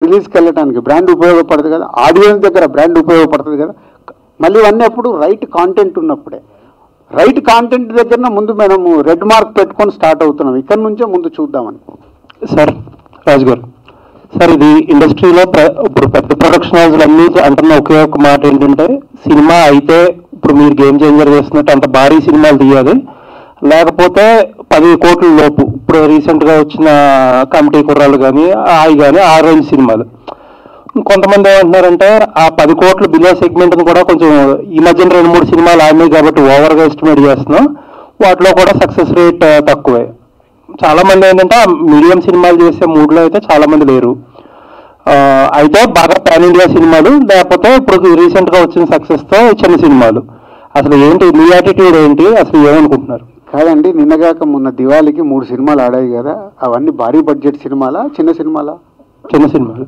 రిలీజ్కి వెళ్ళడానికి బ్రాండ్ ఉపయోగపడుతుంది కదా, ఆడియన్స్ దగ్గర బ్రాండ్ ఉపయోగపడుతుంది కదా. మళ్ళీ ఇవన్నీ అప్పుడు రైట్ కాంటెంట్ ఉన్నప్పుడే. రైట్ కాంటెంట్ దగ్గర ముందు మనము రెడ్ మార్క్ పెట్టుకొని స్టార్ట్ అవుతున్నాం. ఇక్కడ నుంచే ముందు చూద్దామని. సార్ రాజు గారు, సార్ ఇది ఇండస్ట్రీలో ఇప్పుడు పెద్ద ప్రొడక్షన్ హౌస్లు అన్నీ అంటున్న ఒకే ఒక మాట ఏంటంటే, సినిమా అయితే ఇప్పుడు మీరు గేమ్ చేంజర్ చేస్తున్నట్టు అంత భారీ సినిమాలు తీయాలి, లేకపోతే 10 కోట్ల లోపు. ఇప్పుడు రీసెంట్గా వచ్చిన కమిటీ కుర్రాళ్ళు కానీ కానీ ఆ రేంజ్ సినిమాలు. కొంతమంది ఏమంటున్నారంటే ఆ 10 కోట్ల బిలో సెగ్మెంట్ని కూడా కొంచెం ఈ మధ్యన 2-3 సినిమాలు ఆడినాయి కాబట్టి ఓవర్గా ఎస్టిమేట్ చేస్తున్నాం, వాటిలో కూడా సక్సెస్ రేట్ తక్కువే. చాలామంది ఏంటంటే మీడియం సినిమాలు చేసే మూడ్లో అయితే చాలామంది లేరు. అయితే బాగా పాన్ ఇండియా సినిమాలు, లేకపోతే ఇప్పుడు రీసెంట్గా వచ్చిన సక్సెస్తో చిన్న సినిమాలు. అసలు ఏంటి మీ యాటిట్యూడ్ ఏంటి, అసలు ఏమనుకుంటున్నారు? కాదండి, నిన్నగాక మొన్న దివాళీకి 3 సినిమాలు ఆడాయి కదా, అవన్నీ భారీ బడ్జెట్ సినిమాలా చిన్న సినిమాలా? చిన్న సినిమాలు.